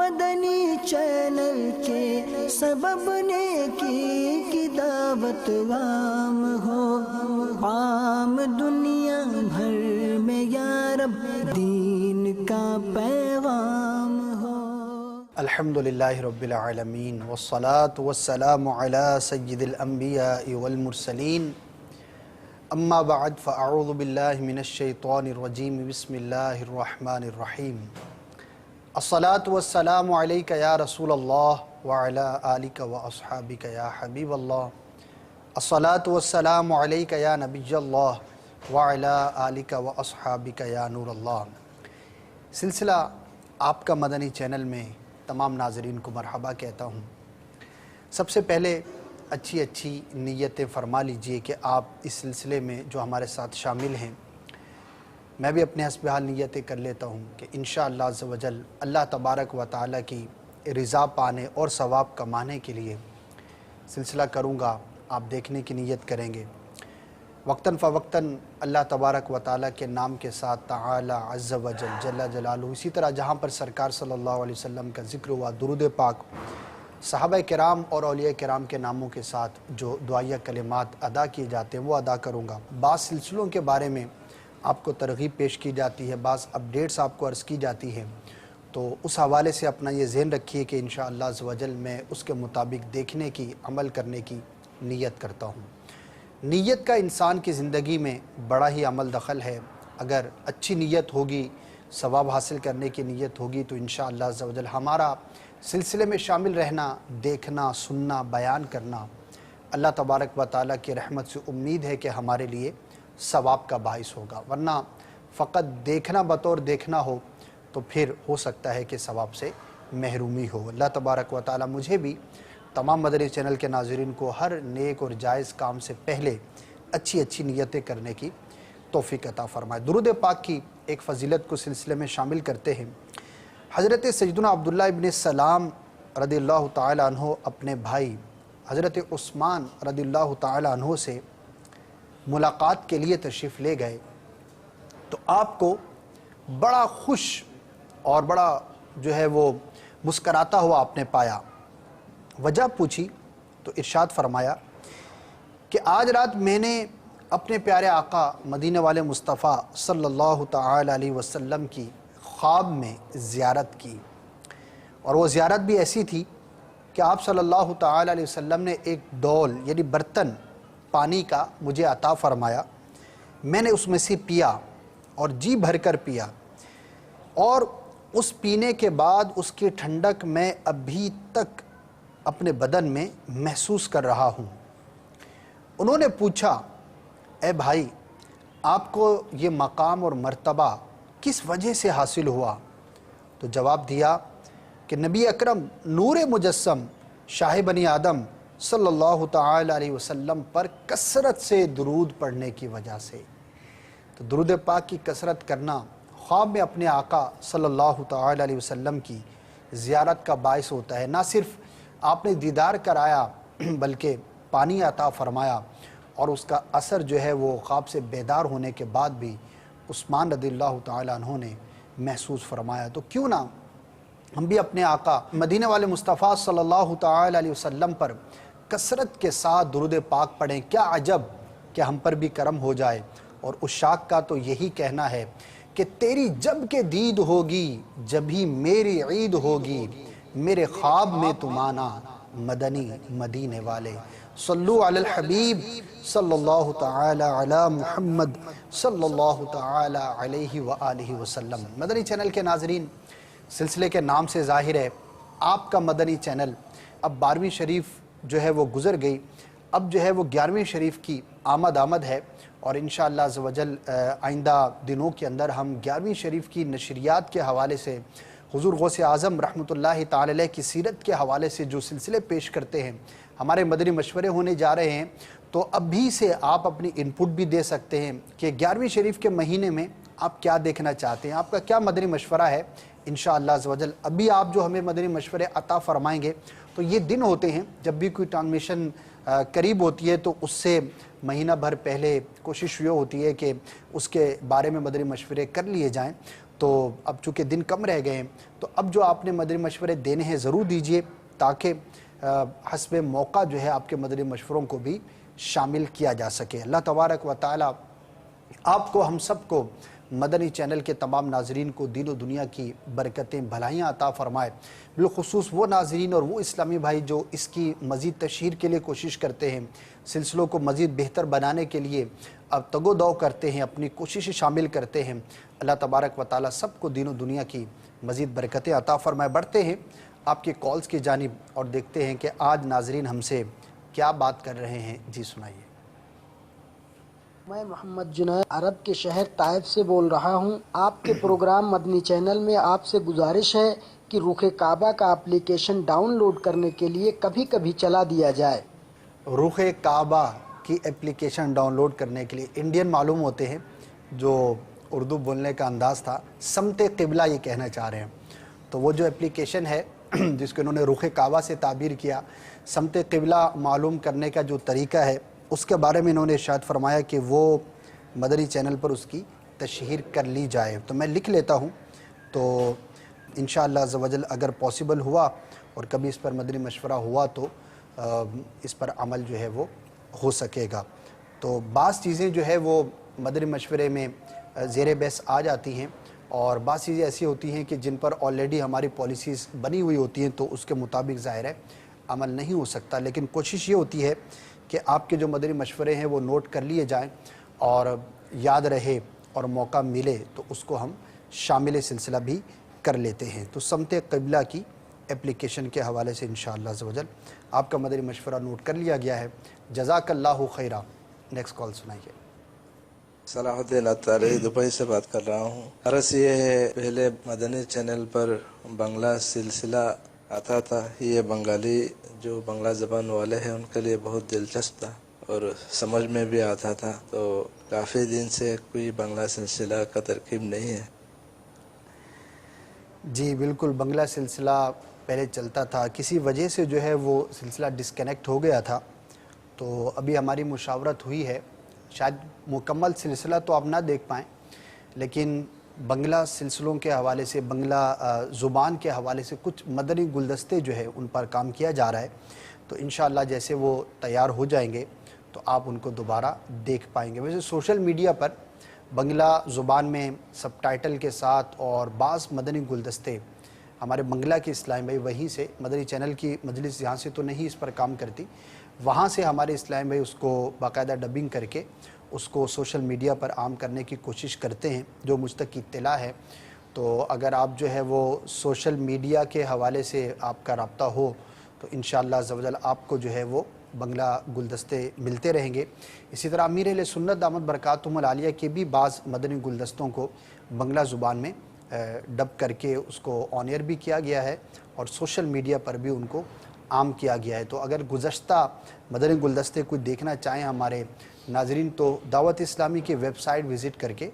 مدنی channel کے سبب نیکی کی دعوت عام ہو، عام دنیا بھر میں یا رب دین کا پیغام ہو۔ الحمدللہ رب العالمین والصلاة والسلام علی سید الانبیاء والمرسلین، اما بعد فاعوذ باللہ من الشیطان الرجیم، بسم اللہ الرحمن الرحیم۔ الصلاة والسلام علیک یا رسول اللہ وعلی آلک واصحابک یا حبیب اللہ۔ الصلاة والسلام علیک یا نبی اللہ وعلی آلک واصحابک یا نور اللہ۔ سلسلہ آپ کا مدنی چینل میں تمام ناظرین کو مرحبا کہتا ہوں۔ سب سے پہلے اچھی نیتیں فرما لیجئے کہ آپ اس سلسلے میں جو ہمارے ساتھ شامل ہیں، میں بھی اپنے حسب حال نیتیں کر لیتا ہوں کہ انشاءاللہ عز و جل اللہ تبارک و تعالیٰ کی رضا پانے اور ثواب کمانے کے لیے سلسلہ کروں گا، آپ دیکھنے کی نیت کریں گے۔ وقتاً فوقتاً اللہ تبارک و تعالیٰ کے نام کے ساتھ تعالی عز و جل جل جلالہ، اسی طرح جہاں پر سرکار صلی اللہ علیہ وسلم کا ذکر ہوا، درود پاک، صحابہ کرام اور اولیاء کرام کے ناموں کے ساتھ جو دعائیہ کلمات ادا کیے جاتے ہیں وہ ادا کروں گا۔ بعض سلسلوں کے بارے میں آپ کو ترغیب پیش کی جاتی ہے، بعض اپڈیٹس آپ کو عرض کی جاتی ہیں، تو اس حوالے سے اپنا یہ ذہن رکھیے کہ انشاءاللہ عز و جل میں اس کے مطابق دیکھنے کی، عمل کرنے کی نیت کرتا ہوں۔ نیت کا انسان کی زندگی میں بڑا ہی عمل دخل ہے۔ اگر اچھی نیت ہوگی، ثواب حاصل کرنے کی نیت ہوگی تو انشاءاللہ عز و جل ہمارا سلسلے میں شامل رہنا، دیکھنا، سننا، بیان کرنا اللہ تبارک و تعالیٰ کی رحمت سے امید ہے کہ ہمارے لیے ثواب کا باعث ہوگا، ورنہ فقط دیکھنا بطور دیکھنا ہو تو پھر ہو سکتا ہے کہ ثواب سے محرومی ہو۔ اللہ تبارک و تعالیٰ مجھے بھی تمام مدنی چینل کے ناظرین کو ہر نیک اور جائز کام سے پہلے اچھی نیتیں کرنے کی توفیق عطا فرمائے۔ درود پاک کی ایک فضیلت کو سلسلے میں شامل کرتے ہیں۔ حضرت سیدنا عبداللہ ابن سلام رضی اللہ تعالیٰ عنہ اپنے بھائی حضرت عثمان رضی اللہ تعالیٰ عنہ سے ملاقات کے لیے تشریف لے گئے تو آپ کو بڑا خوش اور بڑا جو ہے وہ مسکراتا ہوا آپ نے پایا۔ وجہ پوچھی تو ارشاد فرمایا کہ آج رات میں نے اپنے پیارے آقا مدینہ والے مصطفیٰ صلی اللہ تعالیٰ علیہ وسلم کی خواب میں زیارت کی، اور وہ زیارت بھی ایسی تھی کہ آپ صلی اللہ تعالیٰ علیہ وسلم نے ایک ڈول یعنی برتن پانی کا مجھے عطا فرمایا۔ میں نے اس میں سے پیا اور جی بھر کر پیا، اور اس پینے کے بعد اس کی ٹھنڈک میں ابھی تک اپنے بدن میں محسوس کر رہا ہوں۔ انہوں نے پوچھا، اے بھائی، آپ کو یہ مقام اور مرتبہ کس وجہ سے حاصل ہوا؟ تو جواب دیا کہ نبی اکرم نور مجسم شاہ بنی آدم صلی اللہ تعالی علیہ وسلم پر کثرت سے درود پڑھنے کی وجہ سے۔ تو درود پاک کی کثرت کرنا خواب میں اپنے آقا صلی اللہ تعالی علیہ وسلم کی زیارت کا باعث ہوتا ہے۔ نہ صرف آپ نے دیدار کرایا بلکہ پانی عطا فرمایا، اور اس کا اثر جو ہے وہ خواب سے بیدار ہونے کے بعد بھی عثمان رضی اللہ تعالیٰ عنہ نے محسوس فرمایا۔ تو کیوں نہ ہم بھی اپنے آقا مدینہ والے مصطفیٰ صلی اللہ تعالیٰ علیہ وسلم پر کثرت کے ساتھ درود پاک پڑھیں۔ کیا عجب کہ ہم پر بھی کرم ہو جائے۔ اور عشاق کا تو یہی کہنا ہے کہ تیری جب کہ دید ہوگی جب ہی میری عید ہوگی، میرے خواب میں تم آنا مدنی مدینے والے۔ صلو علی الحبیب صلی اللہ تعالی علی محمد صلی اللہ تعالی علیہ وآلہ وسلم۔ مدنی چینل کے ناظرین، سلسلے کے نام سے ظاہر ہے آپ کا مدنی چینل اب 12ویں شریف جو ہے وہ گزر گئی، اب جو ہے وہ 11ویں شریف کی آمد ہے، اور انشاءاللہ عز و جل آئندہ دنوں کے اندر ہم 11ویں شریف کی نشریات کے حوالے سے، حضور غوث اعظم رحمۃ اللہ تعالی علیہ کی سیرت کے حوالے سے جو سلسلے پیش کرتے ہیں، ہمارے مدنی مشورے ہونے جا رہے ہیں، تو ابھی سے آپ اپنی انپٹ بھی دے سکتے ہیں کہ 11ویں شریف کے مہینے میں آپ کیا دیکھنا چاہتے ہیں، آپ کا کیا مدنی مشورہ ہے۔ انشاءاللہ عز و جل ابھی آپ جو ہمیں مدنی مشورے عطا فرمائیں گے، تو یہ دن ہوتے ہیں جب بھی کوئی ٹرانسمیشن قریب ہوتی ہے تو اس سے مہینہ بھر پہلے کوشش یہ ہوتی ہے کہ اس کے بارے میں مدنی مشورے کر لیے جائیں۔ تو اب چونکہ دن کم رہ گئے ہیں تو اب جو آپ نے مدنی مشورے دینے ہیں ضرور دیجئے، تاکہ حسب موقع جو ہے آپ کے مدنی مشوروں کو بھی شامل کیا جا سکے۔ اللہ تبارک و تعالی آپ کو، ہم سب کو، مدنی چینل کے تمام ناظرین کو دین و دنیا کی برکتیں، بھلائیاں عطا فرمائے۔ بالخصوص وہ ناظرین اور وہ اسلامی بھائی جو اس کی مزید تشہیر کے لیے کوشش کرتے ہیں، سلسلوں کو مزید بہتر بنانے کے لیے اب تگ و دو کرتے ہیں، اپنی کوششیں شامل کرتے ہیں، اللہ تبارک و تعالی سب کو دین و دنیا کی مزید برکتیں عطا فرمائے۔ بڑھتے ہیں آپ کے کالز کی جانب اور دیکھتے ہیں کہ آج ناظرین ہم سے کیا بات کر رہے ہیں۔ جی سنائیے۔ میں محمد جنید عرب کے شہر طائف سے بول رہا ہوں۔ آپ کے پروگرام مدنی چینل میں آپ سے گزارش ہے کہ رخ کعبہ کا اپلیکیشن ڈاؤن لوڈ کرنے کے لیے کبھی کبھی چلا دیا جائے۔ رخ کعبہ کی اپلیکیشن ڈاؤن لوڈ کرنے کے لیے انڈین معلوم ہوتے ہیں، جو اردو بولنے کا انداز تھا، سمت قبلہ یہ کہنا چاہ رہے ہیں۔ تو وہ جو اپلیکیشن ہے جس کو انہوں نے رخ کعبہ سے تعبیر کیا، سمت قبلہ معلوم کرنے کا جو طریقہ ہے، اس کے بارے میں انہوں نے ارشاد فرمایا کہ وہ مدنی چینل پر اس کی تشہیر کر لی جائے۔ تو میں لکھ لیتا ہوں، تو انشاءاللہ عز و جل اگر پاسبل ہوا اور کبھی اس پر مدنی مشورہ ہوا تو اس پر عمل جو ہے وہ ہو سکے گا۔ تو بعض چیزیں جو ہے وہ مدنی مشورے میں زیر بحث آ جاتی ہیں، اور بعض چیزیں ایسی ہوتی ہیں کہ جن پر آلریڈی ہماری پالیسیز بنی ہوئی ہوتی ہیں، تو اس کے مطابق ظاہر ہے عمل نہیں ہو سکتا۔ لیکن کوشش یہ ہوتی ہے کہ آپ کے جو مدنی مشورے ہیں وہ نوٹ کر لیے جائیں، اور یاد رہے اور موقع ملے تو اس کو ہم شامل سلسلہ بھی کر لیتے ہیں۔ تو سمت قبلہ کی اپلیکیشن کے حوالے سے انشاءاللہ عز و جل آپ کا مدنی مشورہ نوٹ کر لیا گیا ہے۔ جزاک اللہ خیرہ۔ نیکسٹ کال سنائیے۔ صلاح الدین عطاری دبئی سے بات کر رہا ہوں۔ عرض یہ ہے، پہلے مدنی چینل پر بنگلہ سلسلہ آتا تھا، یہ بنگالی جو بنگلہ زبان والے ہیں ان کے لیے بہت دلچسپ تھا اور سمجھ میں بھی آتا تھا، تو کافی دن سے کوئی بنگلہ سلسلہ کا ترکیب نہیں ہے۔ جی بالکل، بنگلہ سلسلہ پہلے چلتا تھا، کسی وجہ سے جو ہے وہ سلسلہ ڈسکنیکٹ ہو گیا تھا، تو ابھی ہماری مشاورت ہوئی ہے، شاید مکمل سلسلہ تو آپ نہ دیکھ پائیں، لیکن بنگلہ سلسلوں کے حوالے سے، بنگلہ زبان کے حوالے سے کچھ مدنی گلدستے جو ہے ان پر کام کیا جا رہا ہے، تو انشاءاللہ جیسے وہ تیار ہو جائیں گے تو آپ ان کو دوبارہ دیکھ پائیں گے۔ ویسے سوشل میڈیا پر بنگلہ زبان میں سب ٹائٹل کے ساتھ اور بعض مدنی گلدستے ہمارے بنگلہ کے اسلام بھائی، وہیں سے مدنی چینل کی مجلس یہاں سے تو نہیں اس پر کام کرتی، وہاں سے ہمارے اسلام بھائی اس کو باقاعدہ ڈبنگ کر کے اس کو سوشل میڈیا پر عام کرنے کی کوشش کرتے ہیں، جو مجھ تک کی اطلاع ہے۔ تو اگر آپ جو ہے وہ سوشل میڈیا کے حوالے سے آپ کا رابطہ ہو تو انشاءاللہ عز و جل آپ کو جو ہے وہ بنگلہ گلدستے ملتے رہیں گے۔ اسی طرح امیر اہل سنت دامت برکاتہم العالیہ کے بھی بعض مدنی گلدستوں کو بنگلہ زبان میں ڈب کر کے اس کو آن ایئر بھی کیا گیا ہے، اور سوشل میڈیا پر بھی ان کو عام کیا گیا ہے۔ تو اگر گزشتہ مدنی گلدستے کوئی دیکھنا چاہیں ہمارے ناظرین تو دعوت اسلامی کی ویب سائٹ وزٹ کر کے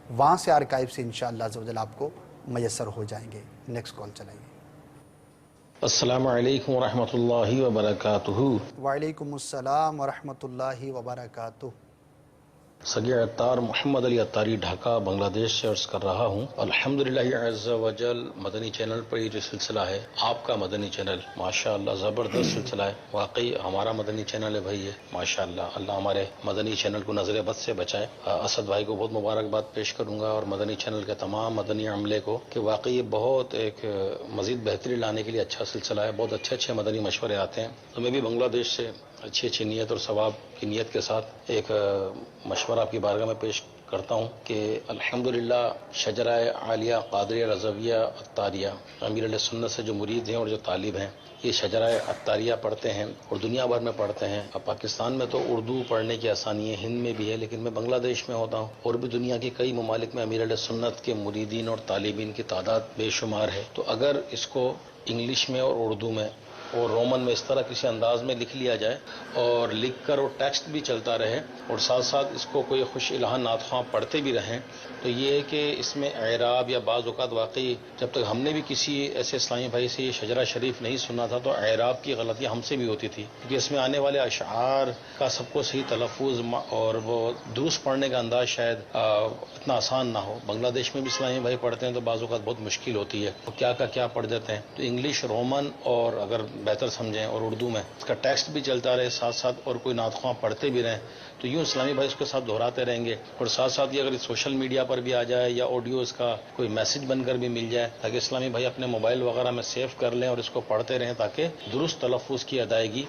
وہاں سے آرکائیو سے انشاءاللہ عز و جل آپ کو میسر ہو جائیں گے۔ نیکسٹ کال چلائیے۔ السلام علیکم ورحمۃ اللہ وبرکاتہ۔ وعلیکم السلام ورحمۃ اللہ وبرکاتہ۔ صغیر عطار محمد علی عطاری ڈھاکہ بنگلہ دیش سے عرض کر رہا ہوں۔ الحمدللہ عز و جل مدنی چینل پر یہ جو سلسلہ ہے، آپ کا مدنی چینل ماشاءاللہ زبردست سلسلہ ہے، واقعی ہمارا مدنی چینل ہے بھائی، ماشاءاللہ اللہ ہمارے مدنی چینل کو نظر بد سے بچائے۔ اسد بھائی کو بہت مبارکباد پیش کروں گا اور مدنی چینل کے تمام مدنی عملے کو، کہ واقعی بہت ایک مزید بہتری لانے کے لیے اچھا سلسلہ ہے، بہت اچھے مدنی مشورے آتے ہیں۔ تو میں بھی بنگلہ دیش سے اچھی نیت اور ثواب کی نیت کے ساتھ ایک مشورہ آپ کی بارگاہ میں پیش کرتا ہوں کہ الحمدللہ شجرہ عالیہ قادریہ رضویہ عطاریہ امیر علیہ سنت سے جو مرید ہیں اور جو طالب ہیں، یہ شجرہ عطاریہ پڑھتے ہیں اور دنیا بھر میں پڑھتے ہیں۔ اب پاکستان میں تو اردو پڑھنے کی آسانی ہے، ہند میں بھی ہے، لیکن میں بنگلہ دیش میں ہوتا ہوں اور بھی دنیا کی کئی ممالک میں امیر علیہ سنت کے مریدین اور طالبین کی تعداد بے شمار ہے۔ تو اگر اس کو انگلش میں اور اردو میں اور رومن میں اس طرح کسی انداز میں لکھ لیا جائے اور لکھ کر وہ ٹیکسٹ بھی چلتا رہے اور ساتھ ساتھ اس کو کوئی خوش الہان نعت خواں پڑھتے بھی رہیں، تو یہ ہے کہ اس میں اعراب یا بعض اوقات واقعی جب تک ہم نے بھی کسی ایسے اسلامی بھائی سے یہ شجرہ شریف نہیں سنا تھا تو اعراب کی غلطیاں ہم سے بھی ہوتی تھی، کیونکہ اس میں آنے والے اشعار کا سب کو صحیح تلفظ اور وہ درست پڑھنے کا انداز شاید اتنا آسان نہ ہو۔ بنگلہ دیش میں بھی اسلامی بھائی پڑھتے ہیں تو بعض اوقات بہت مشکل ہوتی ہے، وہ کیا کا کیا پڑھ دیتے ہیں، تو انگلش، رومن اور اگر بہتر سمجھیں اور اردو میں اس کا ٹیکسٹ بھی چلتا رہے ساتھ ساتھ اور کوئی نعت خواں پڑھتے بھی رہیں تو یوں اسلامی بھائی اس کے ساتھ دہراتے رہیں گے، اور ساتھ ساتھ یہ اگر سوشل میڈیا پر بھی آ جائے یا آڈیو اس کا کوئی میسج بن کر بھی مل جائے تاکہ اسلامی بھائی اپنے موبائل وغیرہ میں سیو کر لیں اور اس کو پڑھتے رہیں تاکہ درست تلفظ کی ادائیگی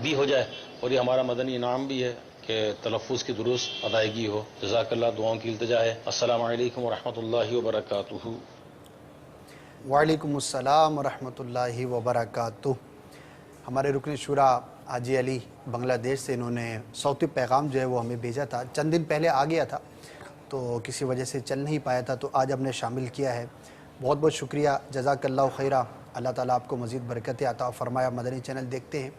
بھی ہو جائے، اور یہ ہمارا مدنی انعام بھی ہے کہ تلفظ کی درست ادائیگی ہو۔ جزاک اللہ، دعاؤں کی التجا ہے۔ السلام علیکم ورحمۃ اللہ وبرکاتہ۔ وعلیکم السلام ورحمۃ اللہ وبرکاتہ۔ ہمارے رکن شورا حاجی علی بنگلہ دیش سے، انہوں نے صوتی پیغام جو ہے وہ ہمیں بھیجا تھا، چند دن پہلے آ گیا تھا تو کسی وجہ سے چل نہیں پایا تھا، تو آج ہم نے شامل کیا ہے۔ بہت بہت شکریہ، جزاک اللہ خیرہ۔ اللہ تعالیٰ آپ کو مزید برکت عطا فرمایا۔ مدنی چینل دیکھتے ہیں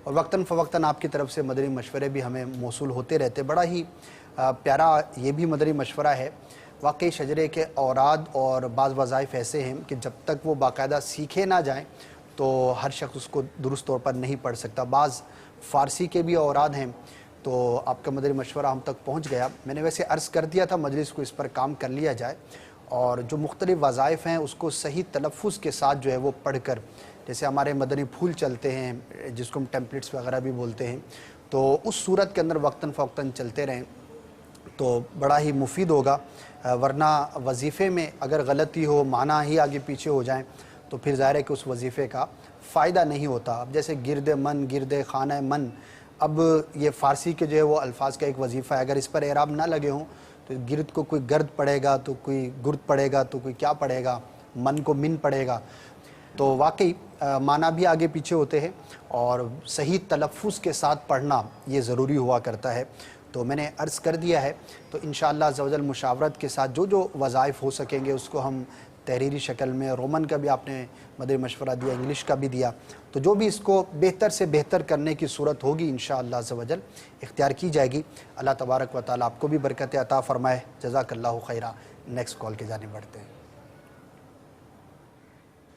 اور وقتاً فوقتاً آپ کی طرف سے مدنی مشورے بھی ہمیں موصول ہوتے رہتے، بڑا ہی پیارا یہ بھی مدنی مشورہ ہے۔ واقعی شجرے کے اوراد اور بعض وظائف ایسے ہیں کہ جب تک وہ باقاعدہ سیکھے نہ جائیں تو ہر شخص اس کو درست طور پر نہیں پڑھ سکتا۔ بعض فارسی کے بھی اوراد ہیں، تو آپ کا مدنی مشورہ ہم تک پہنچ گیا۔ میں نے ویسے عرض کر دیا تھا مجلس کو اس پر کام کر لیا جائے، اور جو مختلف وظائف ہیں اس کو صحیح تلفظ کے ساتھ جو ہے وہ پڑھ کر، جیسے ہمارے مدنی پھول چلتے ہیں جس کو ہم ٹیمپلیٹس وغیرہ بھی بولتے ہیں، تو اس صورت کے اندر وقتاً فوقتاً چلتے رہیں تو بڑا ہی مفید ہوگا، ورنہ وظیفے میں اگر غلطی ہو، معنی ہی آگے پیچھے ہو جائیں تو پھر ظاہر ہے کہ اس وظیفے کا فائدہ نہیں ہوتا۔ اب جیسے گرد من، گرد خانہ من، اب یہ فارسی کے جو ہے وہ الفاظ کا ایک وظیفہ ہے، اگر اس پر اعراب نہ لگے ہوں تو گرد کو کوئی گرد پڑھے گا تو کوئی گرد پڑھے گا تو کوئی کیا پڑھے گا، من کو من پڑھے گا، تو واقعی معنی بھی آگے پیچھے ہوتے ہیں اور صحیح تلفظ کے ساتھ پڑھنا یہ ضروری ہوا کرتا ہے۔ تو میں نے عرض کر دیا ہے، تو انشاءاللہ عزوجل مشاورت کے ساتھ جو وظائف ہو سکیں گے اس کو ہم تحریری شکل میں، رومن کا بھی آپ نے مدنی مشورہ دیا، انگلش کا بھی دیا، تو جو بھی اس کو بہتر سے بہتر کرنے کی صورت ہوگی انشاءاللہ عزوجل اختیار کی جائے گی۔ اللہ تبارک و تعالیٰ آپ کو بھی برکت عطا فرمائے۔ جزاک اللہ خیرہ۔ نیکسٹ کال کی جانب بڑھتے ہیں۔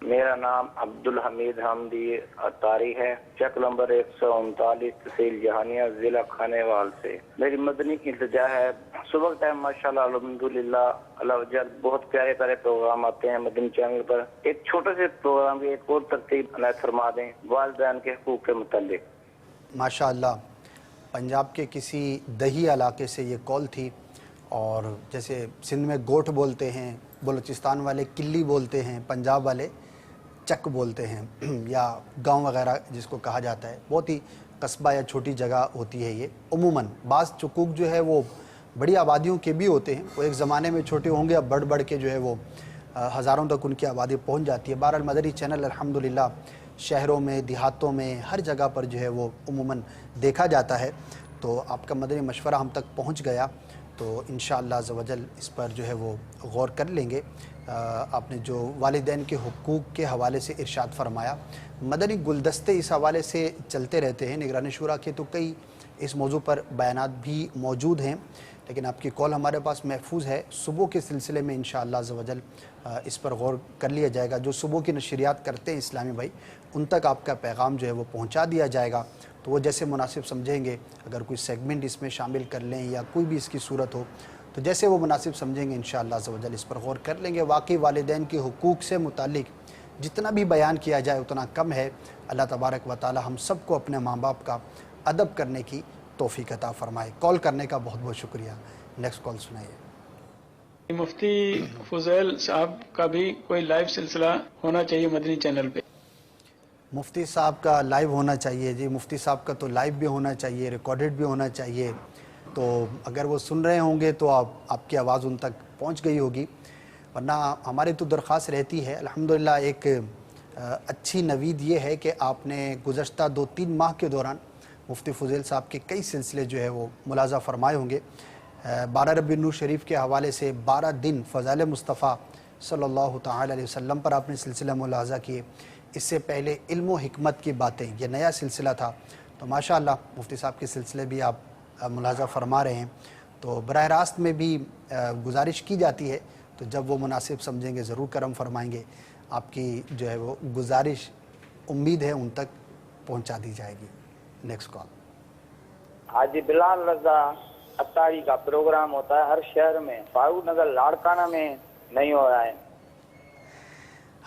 میرا نام عبدالحمید حمدی اتاری ہے، چیک نمبر 139، تحصیل جہانیہ، ضلع کھانیوال سے۔ میری مدنی التجا ہے، صبح ٹائم ماشاءاللہ الحمدللہ اللہ جل بہت پیارے پیارے پروگرام آتے ہیں مدنی چینل پر، ایک چھوٹے سے پروگرام کی ایک اور ترتیب عنایت فرما دیں والدین کے حقوق کے متعلق۔ ماشاءاللہ، پنجاب کے کسی دیہی علاقے سے یہ کال تھی، اور جیسے سندھ میں گوٹھ بولتے ہیں، بلوچستان والے کلی بولتے ہیں، پنجاب والے چک بولتے ہیں، یا گاؤں وغیرہ جس کو کہا جاتا ہے، بہت ہی قصبہ یا چھوٹی جگہ ہوتی ہے یہ۔ عموماً بعض چکوک جو ہے وہ بڑی آبادیوں کے بھی ہوتے ہیں، وہ ایک زمانے میں چھوٹے ہوں گے، اب بڑھ کے جو ہے وہ ہزاروں تک ان کی آبادی پہنچ جاتی ہے۔ بہرحال مدنی چینل الحمدللہ شہروں میں، دیہاتوں میں، ہر جگہ پر جو ہے وہ عموماً دیکھا جاتا ہے، تو آپ کا مدنی مشورہ ہم تک پہنچ گیا، تو انشاءاللہ عزوجل اس پر جو ہے وہ غور کر لیں گے۔ آپ نے جو والدین کے حقوق کے حوالے سے ارشاد فرمایا، مدنی گلدستے اس حوالے سے چلتے رہتے ہیں، نگرانی شورا کے تو کئی اس موضوع پر بیانات بھی موجود ہیں، لیکن آپ کی کال ہمارے پاس محفوظ ہے۔ صبح کے سلسلے میں انشاءاللہ عزوجل اس پر غور کر لیا جائے گا۔ جو صبح کی نشریات کرتے ہیں اسلامی بھائی، ان تک آپ کا پیغام جو ہے وہ پہنچا دیا جائے گا، تو وہ جیسے مناسب سمجھیں گے، اگر کوئی سیگمنٹ اس میں شامل کر لیں یا کوئی بھی اس کی صورت ہو تو جیسے وہ مناسب سمجھیں گے انشاءاللہ عزوجل اس پر غور کر لیں گے۔ واقعی والدین کے حقوق سے متعلق جتنا بھی بیان کیا جائے اتنا کم ہے۔ اللہ تبارک و تعالی ہم سب کو اپنے ماں باپ کا ادب کرنے کی توفیق عطا فرمائے۔ کال کرنے کا بہت بہت شکریہ۔ نیکسٹ کال سنائیے۔ مفتی فضیل صاحب کا بھی کوئی لائیو سلسلہ ہونا چاہیے مدنی چینل پہ۔ مفتی صاحب کا لائیو ہونا چاہیے جی، مفتی صاحب کا تو لائیو بھی ہونا چاہیے، ریکارڈڈ بھی ہونا چاہیے، تو اگر وہ سن رہے ہوں گے تو آپ کی آواز ان تک پہنچ گئی ہوگی، ورنہ ہماری تو درخواست رہتی ہے۔ الحمدللہ ایک اچھی نوید یہ ہے کہ آپ نے گزشتہ 2-3 ماہ کے دوران مفتی فضیل صاحب کے کئی سلسلے جو ہے وہ ملاحظہ فرمائے ہوں گے۔ 12 ربیع النور شریف کے حوالے سے 12 دن فضائل مصطفیٰ صلی اللہ تعالی علیہ وسلم پر آپ نے سلسلہ ملاحظہ کیے، اس سے پہلے علم و حکمت کی باتیں، یہ نیا سلسلہ تھا، تو ماشاءاللہ مفتی صاحب کے سلسلے بھی آپ ملاحظہ فرما رہے ہیں، تو براہ راست میں بھی گزارش کی جاتی ہے، تو جب وہ مناسب سمجھیں گے ضرور کرم فرمائیں گے، آپ کی جو ہے وہ گزارش امید ہے ان تک پہنچا دی جائے گی۔ Next call. حاجی بلال رضا اتاری کا پروگرام ہوتا ہے ہر شہر میں، فاروق نگر لاڑکانہ میں نہیں ہو رہا ہے۔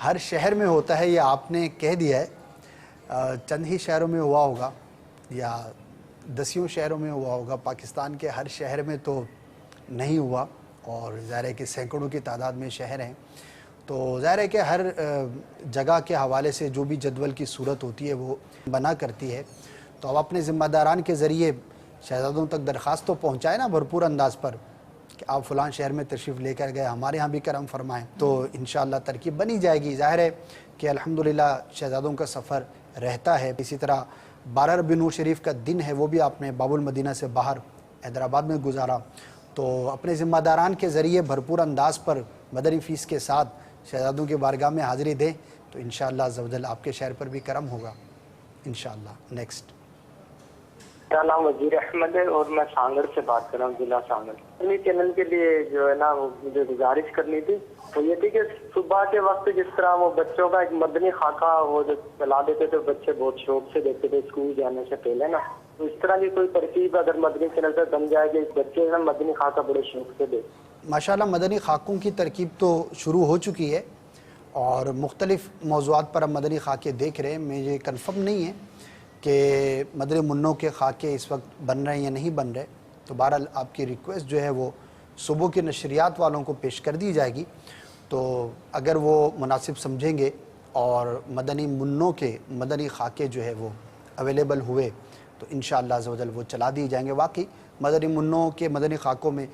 ہر شہر میں ہوتا ہے یہ آپ نے کہہ دیا ہے، چند ہی شہروں میں ہوا ہوگا یا دسیوں شہروں میں ہوا ہوگا، پاکستان کے ہر شہر میں تو نہیں ہوا، اور ظاہر ہے کہ سینکڑوں کی تعداد میں شہر ہیں، تو ظاہر ہے کہ ہر جگہ کے حوالے سے جو بھی جدول کی صورت ہوتی ہے وہ بنا کرتی ہے، تو اب اپنے ذمہ داران کے ذریعے شہزادوں تک درخواست تو پہنچائے نا بھرپور انداز پر کہ آپ فلان شہر میں تشریف لے کر گئے، ہمارے ہاں بھی کرم فرمائیں، تو انشاءاللہ ترکیب بنی جائے گی۔ ظاہر ہے کہ الحمدللہ شہزادوں کا سفر رہتا ہے، اسی طرح 12 ربیع النور شریف کا دن ہے، وہ بھی آپ نے باب المدینہ سے باہر حیدرآباد میں گزارا، تو اپنے ذمہ داران کے ذریعے بھرپور انداز پر مدنی فیس کے ساتھ شہزادوں کی بارگاہ میں حاضری دیں، تو انشاءاللہ عزوجل آپ کے شہر پر بھی کرم ہوگا انشاءاللہ۔ نیکسٹ۔ میرا نام وزیر احمد ہے اور میں سانگڑ سے بات کر رہا ہوں، ضلع سانگڑ۔ مدنی چینل کے لیے جو ہے نا وہ مجھے گزارش کرنی تھی، وہ یہ تھی کہ صبح کے وقت جس طرح وہ بچوں کا ایک مدنی خاکہ وہ جو چلا دیتے تھے، بچے بہت شوق سے دیکھتے تھے اسکول جانے سے پہلے نا، تو اس طرح کی کوئی ترکیب اگر مدنی چینل پہ بن جائے کہ بچے نا مدنی خاکہ بڑے شوق سے دے۔ ماشاءاللہ مدنی خاکوں کی ترکیب تو شروع ہو چکی ہے، اور مختلف موضوعات پر ہم مدنی خاکے دیکھ رہے ہیں، مجھے کنفرم نہیں ہے کہ مدنی منوں کے خاکے اس وقت بن رہے ہیں یا نہیں بن رہے، تو بہرحال آپ کی ریکویسٹ جو ہے وہ صبح کی نشریات والوں کو پیش کر دی جائے گی، تو اگر وہ مناسب سمجھیں گے اور مدنی منوں کے مدنی خاکے جو ہے وہ اویلیبل ہوئے تو انشاءاللہ عزوجل وہ چلا دی جائیں گے۔ واقعی مدنی منوں کے مدنی خاکوں میں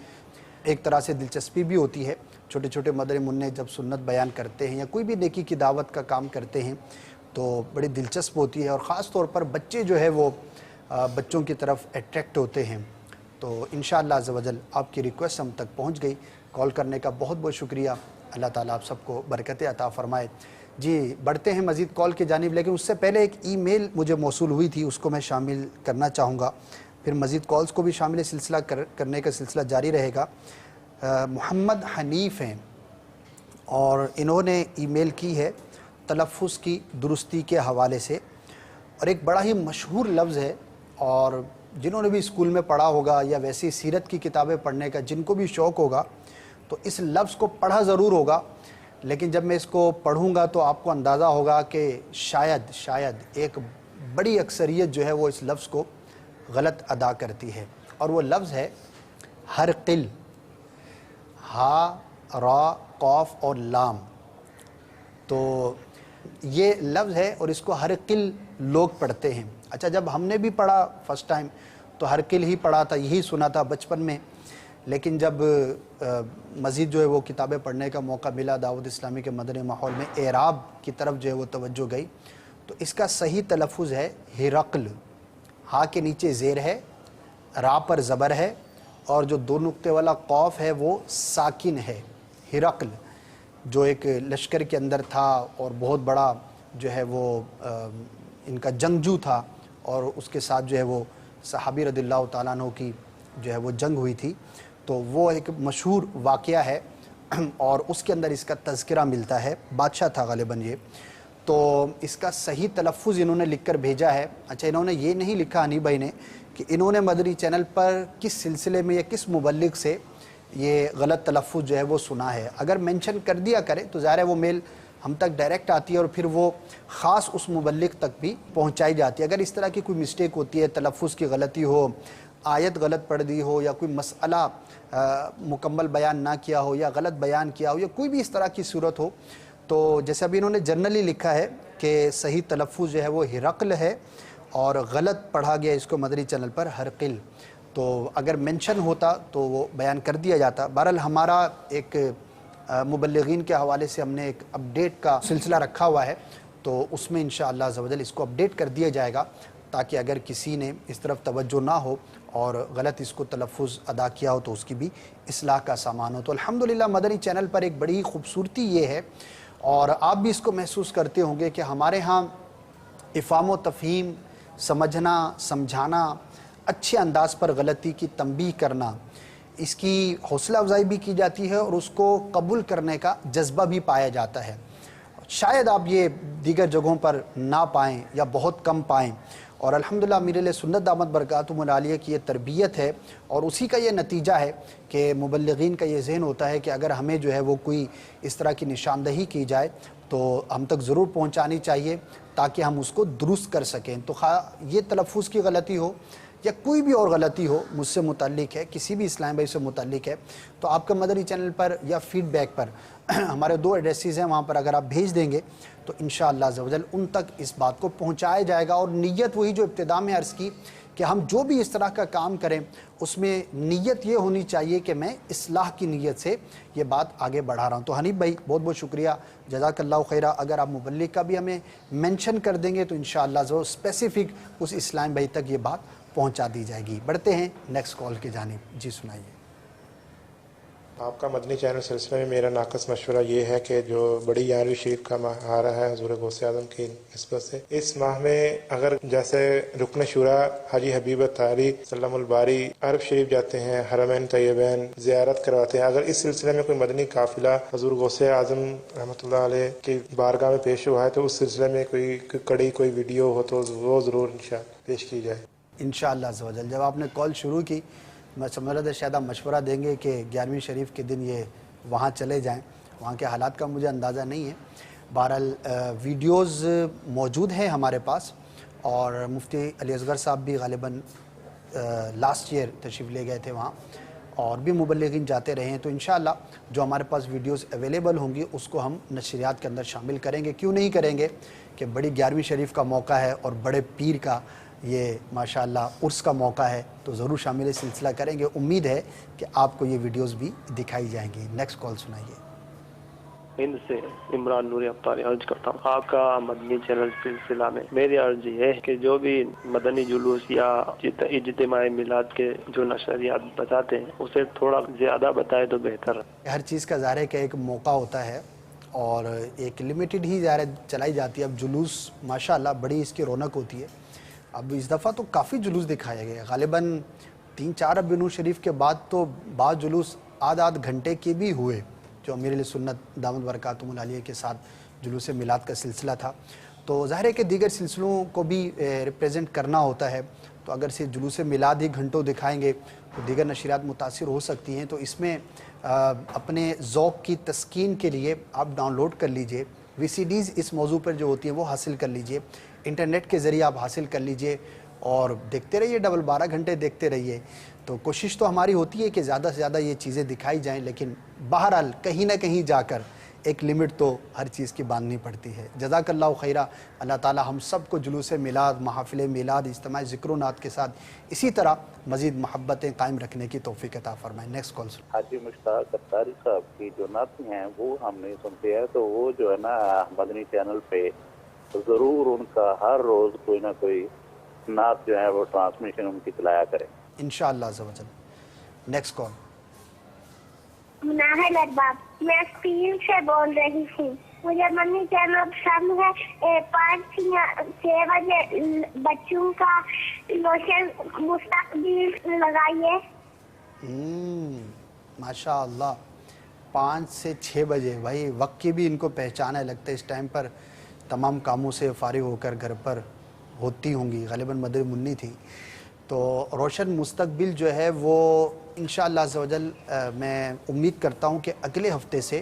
ایک طرح سے دلچسپی بھی ہوتی ہے، چھوٹے چھوٹے مدنی منع جب سنت بیان کرتے ہیں یا کوئی بھی نیکی کی دعوت کا کام کرتے ہیں تو بڑی دلچسپ ہوتی ہے، اور خاص طور پر بچے جو ہے وہ بچوں کی طرف اٹریکٹ ہوتے ہیں، تو انشاءاللہ عزوجل آپ کی ریکویسٹ ہم تک پہنچ گئی۔ کال کرنے کا بہت بہت شکریہ، اللہ تعالیٰ آپ سب کو برکتیں عطا فرمائے۔ جی بڑھتے ہیں مزید کال کی جانب، لیکن اس سے پہلے ایک ای میل مجھے موصول ہوئی تھی، اس کو میں شامل کرنا چاہوں گا، پھر مزید کالز کو بھی شامل سلسلہ کرنے کا سلسلہ جاری رہے گا۔ محمد حنیف ہیں اور انہوں نے ای میل کی ہے تلفظ کی درستی کے حوالے سے، اور ایک بڑا ہی مشہور لفظ ہے، اور جنہوں نے بھی اسکول میں پڑھا ہوگا یا ویسی سیرت کی کتابیں پڑھنے کا جن کو بھی شوق ہوگا تو اس لفظ کو پڑھا ضرور ہوگا، لیکن جب میں اس کو پڑھوں گا تو آپ کو اندازہ ہوگا کہ شاید ایک بڑی اکثریت جو ہے وہ اس لفظ کو غلط ادا کرتی ہے، اور وہ لفظ ہے ہرقل، ہا را قاف اور لام، تو یہ لفظ ہے اور اس کو ہرقل لوگ پڑھتے ہیں۔ اچھا جب ہم نے بھی پڑھا فرسٹ ٹائم تو ہرقل ہی پڑھا تھا، یہی سنا تھا بچپن میں، لیکن جب مزید جو ہے وہ کتابیں پڑھنے کا موقع ملا دعوت اسلامی کے مدنی ماحول میں، اعراب کی طرف جو ہے وہ توجہ گئی، تو اس کا صحیح تلفظ ہے ہرقل، ہا کے نیچے زیر ہے، را پر زبر ہے، اور جو دو نقطے والا قاف ہے وہ ساکن ہے۔ ہرقل جو ایک لشکر کے اندر تھا اور بہت بڑا جو ہے وہ ان کا جنگجو تھا، اور اس کے ساتھ جو ہے وہ صحابی رضی اللہ تعالیٰ عنہ کی جو ہے وہ جنگ ہوئی تھی، تو وہ ایک مشہور واقعہ ہے، اور اس کے اندر اس کا تذکرہ ملتا ہے، بادشاہ تھا غالباً یہ، تو اس کا صحیح تلفظ انہوں نے لکھ کر بھیجا ہے۔ اچھا انہوں نے یہ نہیں لکھا ہنی بھائی نے کہ انہوں نے مدنی چینل پر کس سلسلے میں یا کس مبلغ سے یہ غلط تلفظ جو ہے وہ سنا ہے، اگر مینشن کر دیا کرے تو ظاہر ہے وہ میل ہم تک ڈائریکٹ آتی ہے اور پھر وہ خاص اس مبلغ تک بھی پہنچائی جاتی ہے۔ اگر اس طرح کی کوئی مسٹیک ہوتی ہے، تلفظ کی غلطی ہو، آیت غلط پڑھ دی ہو، یا کوئی مسئلہ مکمل بیان نہ کیا ہو یا غلط بیان کیا ہو، یا کوئی بھی اس طرح کی صورت ہو، تو جیسے ابھی انہوں نے جنرلی لکھا ہے کہ صحیح تلفظ جو ہے وہ ہرقل ہے اور غلط پڑھا گیا اس کو مدنی چینل پر ہرقل، تو اگر مینشن ہوتا تو وہ بیان کر دیا جاتا۔ بہرحال ہمارا ایک مبلغین کے حوالے سے ہم نے ایک اپڈیٹ کا سلسلہ رکھا ہوا ہے، تو اس میں انشاءاللہ عزوجل اس کو اپڈیٹ کر دیا جائے گا، تاکہ اگر کسی نے اس طرف توجہ نہ ہو اور غلط اس کو تلفظ ادا کیا ہو تو اس کی بھی اصلاح کا سامان ہو۔ تو الحمدللہ مدنی چینل پر ایک بڑی خوبصورتی یہ ہے، اور آپ بھی اس کو محسوس کرتے ہوں گے کہ ہمارے ہاں افہام و تفہیم، سمجھنا، سمجھانا، اچھے انداز پر غلطی کی تنبیہ کرنا، اس کی حوصلہ افزائی بھی کی جاتی ہے اور اس کو قبول کرنے کا جذبہ بھی پایا جاتا ہے۔ شاید آپ یہ دیگر جگہوں پر نہ پائیں یا بہت کم پائیں، اور الحمدللہ امیر اہل سنت دامت برکاتہم العالیہ کی یہ تربیت ہے اور اسی کا یہ نتیجہ ہے کہ مبلغین کا یہ ذہن ہوتا ہے کہ اگر ہمیں جو ہے وہ کوئی اس طرح کی نشاندہی کی جائے تو ہم تک ضرور پہنچانی چاہیے تاکہ ہم اس کو درست کر سکیں۔ تو خواہ یہ تلفظ کی غلطی ہو یا کوئی بھی اور غلطی ہو مجھ سے متعلق ہے، کسی بھی اسلام بھائی سے متعلق ہے، تو آپ کا مدنی چینل پر یا فیڈ بیک پر ہمارے 2 ایڈریسز ہیں، وہاں پر اگر آپ بھیج دیں گے تو انشاءاللہ عزوجل ان تک اس بات کو پہنچایا جائے گا۔ اور نیت وہی جو ابتدا میں عرض کی کہ ہم جو بھی اس طرح کا کام کریں اس میں نیت یہ ہونی چاہیے کہ میں اصلاح کی نیت سے یہ بات آگے بڑھا رہا ہوں۔ تو حنیف بھائی بہت بہت شکریہ، جزاک اللہ خیرہ۔ اگر آپ مبلغ کا بھی ہمیں مینشن کر دیں گے تو انشاءاللہ ضرور اسپیسیفک اس اسلام بھائی تک یہ بات پہنچا دی جائے گی۔ بڑھتے ہیں نیکسٹ کال کی جانب، جی سنائیے۔ آپ کا مدنی چینل سلسلے میں میرا ناقص مشورہ یہ ہے کہ جو بڑی 11ویں شریف کا ماہ آ رہا ہے حضور غوث اعظم کی نسبت سے، اس ماہ میں اگر جیسے رکن شورا حاجی حبیب اتاری سلم الباری عرب شریف جاتے ہیں، حرمین طیبین زیارت کرواتے ہیں، اگر اس سلسلے میں کوئی مدنی قافلہ حضور غوث اعظم رحمۃ اللہ علیہ کی بارگاہ میں پیش ہوا ہے تو اس سلسلے میں کوئی کڑی کوئی ویڈیو ہو تو وہ ضرور انشاءاللہ پیش کی جائے انشاءاللہ عزوجل۔ جب آپ نے کال شروع کی میں سمجھ رہا تھا شاید آپ مشورہ دیں گے کہ 11ویں شریف کے دن یہ وہاں چلے جائیں، وہاں کے حالات کا مجھے اندازہ نہیں ہے۔ بہرحال ویڈیوز موجود ہیں ہمارے پاس، اور مفتی علی اصغر صاحب بھی غالباً لاسٹ ایئر تشریف لے گئے تھے وہاں، اور بھی مبلغین جاتے رہے ہیں۔ تو انشاءاللہ جو ہمارے پاس ویڈیوز اویلیبل ہوں گی اس کو ہم نشریات کے اندر شامل کریں گے۔ کیوں نہیں کریں گے کہ بڑی 11ویں شریف کا موقع ہے اور بڑے پیر کا یہ ماشاءاللہ عرس کا موقع ہے، تو ضرور شامل سلسلہ کریں گے۔ امید ہے کہ آپ کو یہ ویڈیوز بھی دکھائی جائیں گی۔ نیکسٹ کال سنائیے۔ ہند سے عمران نوری افطاری عرض کرتا ہوں، آپ کا مدنی چینل سلسلہ میں میری عرض یہ ہے کہ جو بھی مدنی جلوس یا اجتماع میلاد کے جو نشریات بتاتے ہیں اسے تھوڑا زیادہ بتائے تو بہتر ہے۔ ہر چیز کا ظاہر ہے کہ ایک موقع ہوتا ہے اور ایک لمیٹڈ ہی ظاہر چلائی جاتی ہے۔ اب جلوس ماشاءاللہ بڑی اس کی رونق ہوتی ہے۔ اب اس دفعہ تو کافی جلوس دکھایا گیا، غالباً 3-4 ربیع الاول شریف کے بعد تو بعض جلوس آدھ گھنٹے کے بھی ہوئے، جو امیر اہل سنت دامت برکاتہم العالیہ کے ساتھ جلوس میلاد کا سلسلہ تھا۔ تو ظاہر ہے کہ دیگر سلسلوں کو بھی ریپریزنٹ کرنا ہوتا ہے، تو اگر صرف جلوس میلاد ہی گھنٹوں دکھائیں گے تو دیگر نشریات متاثر ہو سکتی ہیں۔ تو اس میں اپنے ذوق کی تسکین کے لیے آپ ڈاؤن لوڈ کر لیجئے، وی سی ڈیز اس موضوع پر جو ہوتی ہیں وہ حاصل کر لیجئے، انٹرنیٹ کے ذریعے آپ حاصل کر لیجئے اور دیکھتے رہیے، 12 گھنٹے دیکھتے رہیے۔ تو کوشش تو ہماری ہوتی ہے کہ زیادہ سے زیادہ یہ چیزیں دکھائی جائیں، لیکن بہرحال کہیں نہ کہیں جا کر ایک لمٹ تو ہر چیز کی باندھنی پڑتی ہے۔ جزاک اللہ خیرہ۔ اللہ تعالی ہم سب کو جلوس میلاد، محافل میلاد، اجتماع ذکر و نعت کے ساتھ اسی طرح مزید محبتیں قائم رکھنے کی توفیق عطا فرمائے۔ نیکسٹ کال سن۔ حاجی مشتاق اتاری صاحب کی جو نعت ہیں وہ ہم نہیں سنتے ہیں، تو وہ جو ہے نا مدنی چینل پہ ضرور ان کا ہر روز کوئی نہ کوئی نعت جو ہے وہ ٹرانسمیشن ان کی چلایا کرے انشاءاللہ عز و جل۔ Next call. مناہل ارباب، میں اسپین سے بول رہی ہوں، مجھے مدنی چینل پسند ہے۔ 5 یا 6 بجے بچوں کا روشن مستقبل لگائیے۔ ماشاء اللہ، 5 سے 6 بجے، بھائی وقت کی بھی ان کو پہچان ہے، لگتا ہے اس ٹائم پر تمام کاموں سے فارغ ہو کر گھر پر ہوتی ہوں گی، غالباً مدر منی تھی۔ تو روشن مستقبل جو ہے وہ انشاءاللہ عز و جل میں امید کرتا ہوں کہ اگلے ہفتے سے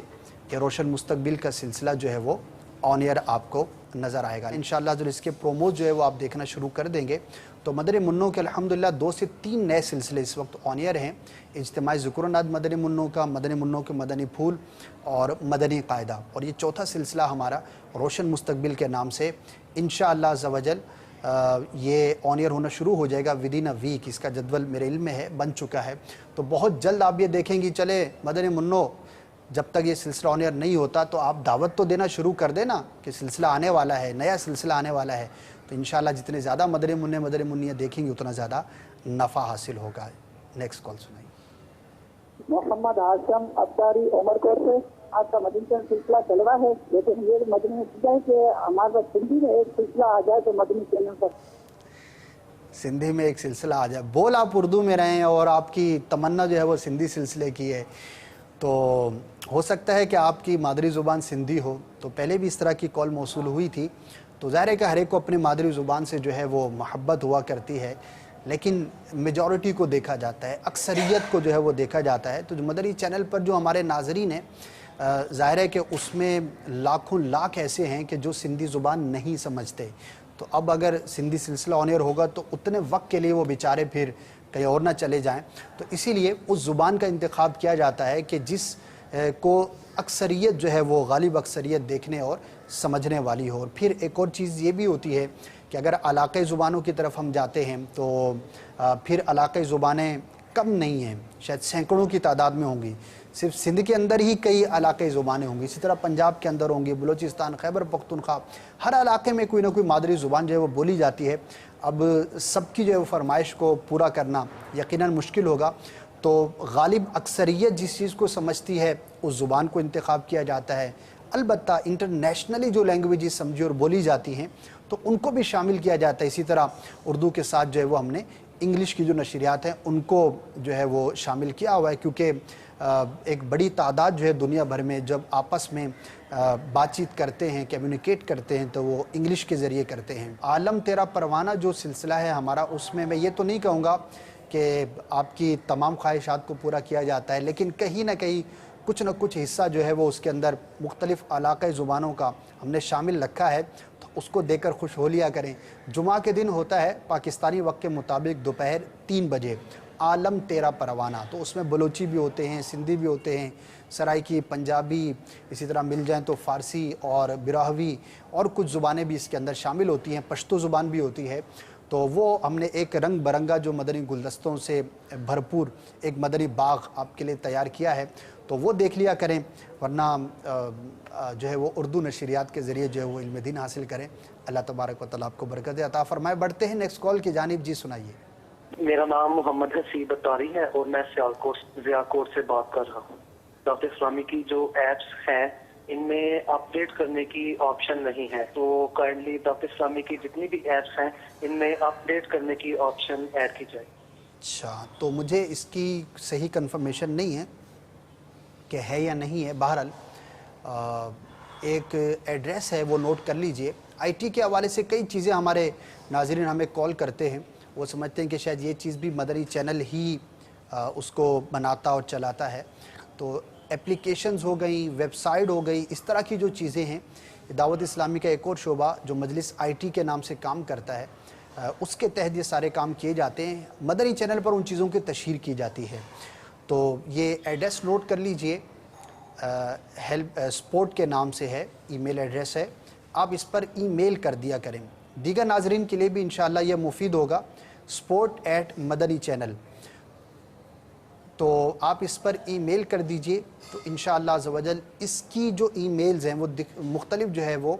کہ روشن مستقبل کا سلسلہ جو ہے وہ آن ایئر آپ کو نظر آئے گا انشاءاللہ۔ جو اس کے پروموز جو ہے وہ آپ دیکھنا شروع کر دیں گے تو مدنی منوں کے الحمدللہ 2 سے 3 نئے سلسلے اس وقت آن ایئر ہیں، اجتماع ذکر و نعت مدنی منوں کا، مدنی منوں کے مدنی پھول اور مدنی قاعدہ، اور یہ چوتھا سلسلہ ہمارا روشن مستقبل کے نام سے انشاءاللہ عز و جل یہ آن ایئر ہونا شروع ہو جائے گا ودین اے ویک۔ اس کا جدول میرے علم میں ہے، بن چکا ہے، تو بہت جلد آپ یہ دیکھیں گی۔ چلے مدنی منوں جب تک یہ سلسلہ آن ایئر نہیں ہوتا تو آپ دعوت تو دینا شروع کر دینا کہ سلسلہ آنے والا ہے، نیا سلسلہ آنے والا ہے، تو انشاءاللہ جتنے زیادہ مدنی منع مدنی منیاں دیکھیں گے اتنا زیادہ نفع حاصل ہوگا۔ نیکسٹ کال سنائیے۔ محمد ہاشم ابداری عمر کوٹ سے، آپ کا مدنی چینل سلسلہ چل رہا ہے، لیکن یہ مدنی ہے کہ ہمارے پاس سندھی میں ایک سلسلہ آ جائے تو مدنی چینل پر سندھی میں ایک سلسلہ آ جائے. بول آپ اردو میں رہیں اور آپ کی تمنا جو ہے وہ سندھی سلسلے کی ہے، تو ہو سکتا ہے کہ آپ کی مادری زبان سندھی ہو. تو پہلے بھی اس طرح کی کال موصول ہوئی تھی. تو ظاہر ہے کہ ہر ایک کو اپنی مادری زبان سے جو ہے وہ محبت ہوا کرتی ہے، لیکن میجورٹی کو دیکھا جاتا ہے، اکثریت کو جو ہے وہ دیکھا جاتا ہے. تو جو مدنی چینل پر جو ہمارے ناظرین ہیں، ظاہر ہے کہ اس میں لاکھوں لاکھ ایسے ہیں کہ جو سندھی زبان نہیں سمجھتے. تو اب اگر سندھی سلسلہ آن ایئر ہوگا تو اتنے وقت کے لیے وہ بیچارے پھر کہیں اور نہ چلے جائیں. تو اسی لیے اس زبان کا انتخاب کیا جاتا ہے کہ جس کو اکثریت جو ہے وہ غالب اکثریت دیکھنے اور سمجھنے والی ہو. اور پھر ایک اور چیز یہ بھی ہوتی ہے کہ اگر علاقائی زبانوں کی طرف ہم جاتے ہیں تو پھر علاقائی زبانیں کم نہیں ہیں، شاید سینکڑوں کی تعداد میں ہوں گی. صرف سندھ کے اندر ہی کئی علاقائی زبانیں ہوں گی، اسی طرح پنجاب کے اندر ہوں گی، بلوچستان، خیبر پختونخوا، ہر علاقے میں کوئی نہ کوئی مادری زبان جو ہے وہ بولی جاتی ہے. اب سب کی جو ہے وہ فرمائش کو پورا کرنا یقیناً مشکل ہوگا. تو غالب اکثریت جس چیز کو سمجھتی ہے اس زبان کو انتخاب کیا جاتا ہے. البتہ انٹرنیشنلی جو لینگویجز سمجھی اور بولی جاتی ہیں تو ان کو بھی شامل کیا جاتا ہے. اسی طرح اردو کے ساتھ جو ہے وہ ہم نے انگلش کی جو نشریات ہیں ان کو جو ہے وہ شامل کیا ہوا ہے، کیونکہ ایک بڑی تعداد جو ہے دنیا بھر میں جب آپس میں بات چیت کرتے ہیں، کمیونیکیٹ کرتے ہیں تو وہ انگلش کے ذریعے کرتے ہیں. عالم تیرا پروانہ جو سلسلہ ہے ہمارا، اس میں یہ تو نہیں کہوں گا کہ آپ کی تمام خواہشات کو پورا کیا جاتا ہے، لیکن کہیں نہ کہیں کچھ نہ کچھ حصہ جو ہے وہ اس کے اندر مختلف علاقائی زبانوں کا ہم نے شامل رکھا ہے. تو اس کو دیکھ کر خوش ہو لیا کریں. جمعہ کے دن ہوتا ہے پاکستانی وقت کے مطابق دوپہر 3 بجے عالم تیرا پروانہ. تو اس میں بلوچی بھی ہوتے ہیں، سندھی بھی ہوتے ہیں، سرائکی، پنجابی، اسی طرح مل جائیں تو فارسی اور براہوی اور کچھ زبانیں بھی اس کے اندر شامل ہوتی ہیں، پشتو زبان بھی ہوتی ہے. تو وہ ہم نے ایک رنگ برنگا جو مدنی گلدستوں سے بھرپور ایک مدنی باغ آپ کے لیے تیار کیا ہے، تو وہ دیکھ لیا کریں. ورنہ جو ہے وہ اردو نشریات کے ذریعے جو ہے وہ علم دین حاصل کریں. اللہ تبارک و تعالیٰ آپ کو برکت عطا فرمائے. بڑھتے ہیں نیکسٹ کال کی جانب. جی سنائیے. میرا نام محمد حسیب اتاری ہے اور میں ضیاءکوٹ سے بات کر رہا ہوں. دعوت اسلامی کی جو ایپس ہیں ان میں اپ ڈیٹ کرنے کی آپشن نہیں ہے، تو کائنڈلی دعوت اسلامی کی جتنی بھی ایپس ہیں ان میں اپ ڈیٹ کرنے کی آپشن ایڈ کی جائے. اچھا، تو مجھے اس کی صحیح کنفرمیشن نہیں ہے کہ ہے یا نہیں ہے. بہرحال ایک ایڈریس ہے وہ نوٹ کر لیجئے. آئی ٹی کے حوالے سے کئی چیزیں ہمارے ناظرین ہمیں کال کرتے ہیں، وہ سمجھتے ہیں کہ شاید یہ چیز بھی مدنی چینل ہی اس کو بناتا اور چلاتا ہے. تو اپلیکیشنز ہو گئیں، ویب سائٹ ہو گئی، اس طرح کی جو چیزیں ہیں. دعوت اسلامی کا ایک اور شعبہ جو مجلس آئی ٹی کے نام سے کام کرتا ہے، اس کے تحت یہ سارے کام کیے جاتے ہیں. مدنی چینل پر ان چیزوں کی تشہیر کی جاتی ہے. تو یہ ایڈریس نوٹ کر لیجئے. ہیلپ سپورٹ کے نام سے ہے، ای میل ایڈریس ہے. آپ اس پر ای میل کر دیا کریں. دیگر ناظرین کے لیے بھی انشاءاللہ یہ مفید ہوگا. support@madani channel. تو آپ اس پر ای میل کر دیجئے تو انشاءاللہ عزوجل اس کی جو ای میلز ہیں وہ مختلف جو ہے وہ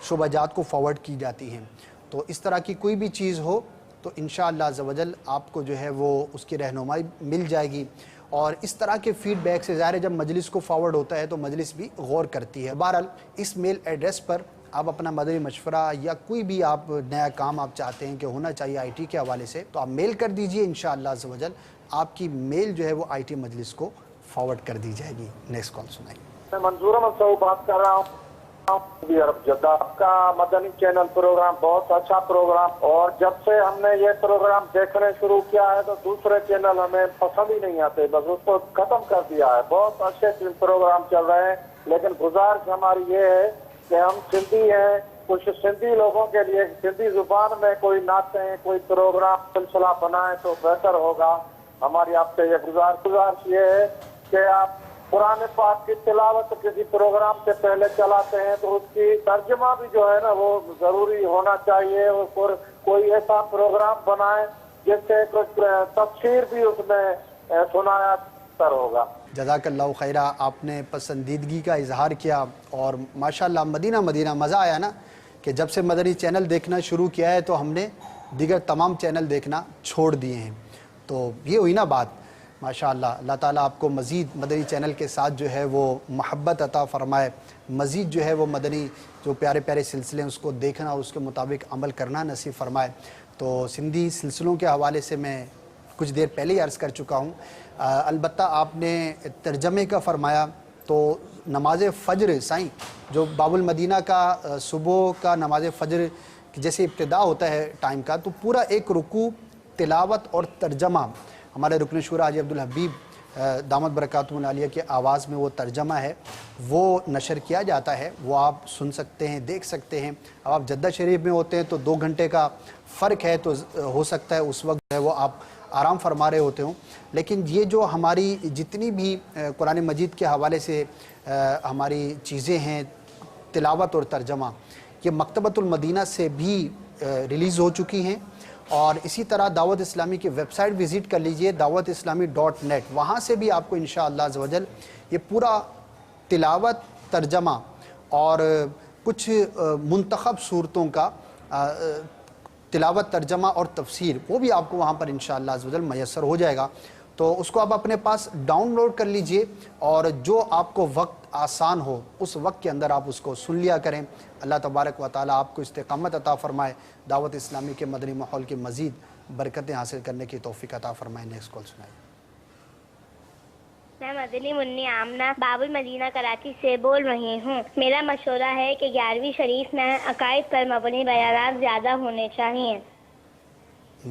شعبہ جات کو فارورڈ کی جاتی ہیں. تو اس طرح کی کوئی بھی چیز ہو تو انشاءاللہ عزوجل آپ کو جو ہے وہ اس کی رہنمائی مل جائے گی. اور اس طرح کے فیڈ بیک سے ظاہر ہے جب مجلس کو فارورڈ ہوتا ہے تو مجلس بھی غور کرتی ہے. بہرحال اس میل ایڈریس پر آپ اپنا مدنی مشورہ یا کوئی بھی آپ نیا کام آپ چاہتے ہیں کہ ہونا چاہیے آئی ٹی کے حوالے سے تو آپ میل کر دیجئے. انشاءاللہ عزوجل آپ کی میل جو ہے وہ آئی ٹی مجلس کو فارورڈ کر دی جائے گی. نیکسٹ کال سنائیے. میں منظور احمد صاحب بات کر رہا ہوں عرب جدہ. آپ کا مدنی چینل پروگرام بہت اچھا پروگرام، اور جب سے ہم نے یہ پروگرام دیکھنے شروع کیا ہے تو دوسرے چینل ہمیں پسند ہی نہیں آتے، بس اس کو ختم کر دیا ہے. بہت اچھے پروگرام چل رہے ہیں، لیکن گزارش ہماری یہ ہے کہ ہم سندھی ہیں، کچھ سندھی لوگوں کے لیے سندھی زبان میں کوئی نعتیں کوئی پروگرام سلسلہ بنائیں تو بہتر ہوگا. ہماری آپ سے یہ گزارش یہ ہے کہ آپ قرآن پاک کی تلاوت کسی پروگرام سے پہلے چلاتے ہیں تو اس کی ترجمہ بھی جو ہے نا وہ ضروری ہونا چاہیے، اور کوئی ایسا پروگرام بنائیں جس سے کچھ تفسیر بھی اس میں سنایا تر ہوگا. جزاک اللہ خیرہ. آپ نے پسندیدگی کا اظہار کیا اور ماشاءاللہ مدینہ مزہ آیا نا کہ جب سے مدنی چینل دیکھنا شروع کیا ہے تو ہم نے دیگر تمام چینل دیکھنا چھوڑ دیے ہیں. تو یہ ہوئی نا بات. ماشاءاللہ اللہ تعالیٰ آپ کو مزید مدنی چینل کے ساتھ جو ہے وہ محبت عطا فرمائے، مزید جو ہے وہ مدنی جو پیارے پیارے سلسلے ہیں اس کو دیکھنا اور اس کے مطابق عمل کرنا نصیب فرمائے۔ تو سندھی سلسلوں کے حوالے سے میں کچھ دیر پہلے ہی عرض کر چکا ہوں، البتہ آپ نے ترجمے کا فرمایا تو نماز فجر سائیں جو باب المدینہ کا صبح کا نماز فجر جیسے ابتدا ہوتا ہے ٹائم کا، تو پورا ایک رکوع تلاوت اور ترجمہ ہمارے رکن شورا حاجی عبدالحبیب دامت برکاتہ العالیہ کے آواز میں وہ ترجمہ ہے، وہ نشر کیا جاتا ہے، وہ آپ سن سکتے ہیں، دیکھ سکتے ہیں۔ اب آپ جدہ شریف میں ہوتے ہیں تو 2 گھنٹے کا فرق ہے، تو ہو سکتا ہے اس وقت جو ہے وہ آپ آرام فرما رہے ہوتے ہوں، لیکن یہ جو ہماری جتنی بھی قرآن مجید کے حوالے سے ہماری چیزیں ہیں تلاوت اور ترجمہ، یہ مکتبۃ المدینہ سے بھی ریلیز ہو چکی ہیں، اور اسی طرح دعوت اسلامی کی ویب سائٹ وزٹ کر لیجئے dawatIslami.net، وہاں سے بھی آپ کو انشاءاللہ عز و جل یہ پورا تلاوت ترجمہ اور کچھ منتخب صورتوں کا تلاوت ترجمہ اور تفسیر وہ بھی آپ کو وہاں پر انشاءاللہ عز و جل میسر ہو جائے گا، تو اس کو آپ اپنے پاس ڈاؤن لوڈ کر لیجئے، اور جو آپ کو وقت آسان ہو اس وقت کے اندر آپ اس کو سن لیا کریں۔ اللہ تبارک و تعالیٰ آپ کو استقامت عطا فرمائے، دعوت اسلامی کے مدنی ماحول کی مزید برکتیں حاصل کرنے کی توفیق عطا فرمائے۔ نیکسٹ کال سنائیں۔ میں مدنی منی آمنہ باب المدینہ کراچی سے بول رہی ہوں۔ میرا مشورہ ہے کہ 11ویں شریف میں عقائد پر مبنی بیانات زیادہ ہونے چاہیے۔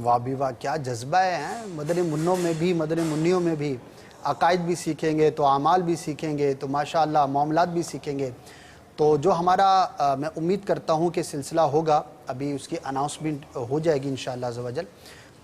واہ بھی واہ، کیا جذبہ ہے، مدنی منوں میں بھی مدنی منیوں میں بھی عقائد بھی سیکھیں گے تو اعمال بھی سیکھیں گے، تو ماشاءاللہ معاملات بھی سیکھیں گے۔ تو جو ہمارا میں امید کرتا ہوں کہ سلسلہ ہوگا، ابھی اس کی اناؤنسمنٹ ہو جائے گی انشاءاللہ عز و جل،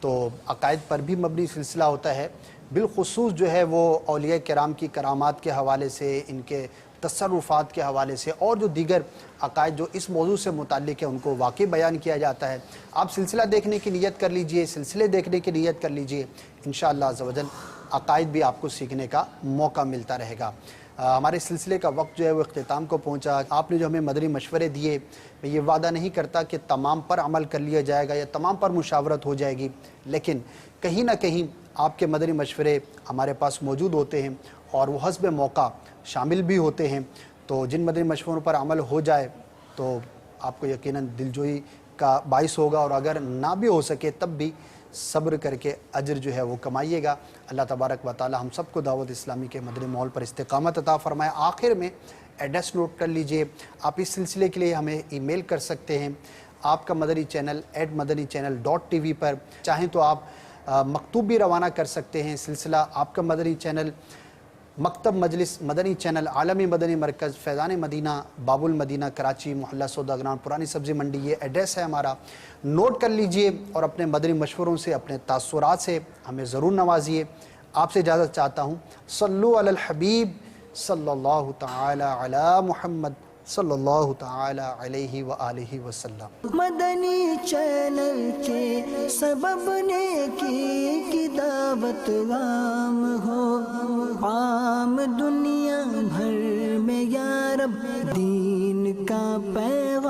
تو عقائد پر بھی مبنی سلسلہ ہوتا ہے، بالخصوص جو ہے وہ اولیاء کرام کی کرامات کے حوالے سے، ان کے تصرفات کے حوالے سے، اور جو دیگر عقائد جو اس موضوع سے متعلق ہے ان کو واقعی بیان کیا جاتا ہے۔ آپ سلسلہ دیکھنے کی نیت کر لیجئے، سلسلے دیکھنے کی نیت کر لیجئے، انشاءاللہ عز و جل عقائد بھی آپ کو سیکھنے کا موقع ملتا رہے گا۔ ہمارے سلسلے کا وقت جو ہے وہ اختتام کو پہنچا۔ آپ نے جو ہمیں مدنی مشورے دیے، میں یہ وعدہ نہیں کرتا کہ تمام پر عمل کر لیا جائے گا یا تمام پر مشاورت ہو جائے گی، لیکن کہیں نہ کہیں آپ کے مدنی مشورے ہمارے پاس موجود ہوتے ہیں اور وہ حسب موقع شامل بھی ہوتے ہیں، تو جن مدنی مشوروں پر عمل ہو جائے تو آپ کو یقیناً دلجوئی کا باعث ہوگا، اور اگر نہ بھی ہو سکے تب بھی صبر کر کے اجر جو ہے وہ کمائیے گا۔ اللہ تبارک و تعالی ہم سب کو دعوت اسلامی کے مدنی ماحول پر استقامت عطا فرمائے۔ آخر میں ایڈریس نوٹ کر لیجئے، آپ اس سلسلے کے لیے ہمیں ای میل کر سکتے ہیں، آپ کا مدنی چینل @madanichannel.tv پر، چاہیں تو آپ مکتوب بھی روانہ کر سکتے ہیں۔ سلسلہ آپ کا مدنی چینل مکتب مجلس مدنی چینل عالمی مدنی مرکز فیضان مدینہ باب المدینہ کراچی محلہ سوداگران پرانی سبزی منڈی، یہ ایڈریس ہے ہمارا، نوٹ کر لیجئے اور اپنے مدنی مشوروں سے اپنے تاثرات سے ہمیں ضرور نوازیے۔ آپ سے اجازت چاہتا ہوں، صلو علی الحبیب صلی اللہ تعالی علی محمد صلی اللہ تعالی علیہ وآلہ وسلم۔ مدنی چینل کے سبب نیکی کی دعوت عام ہو، عام دنیا بھر میں یا رب دین کا پیغام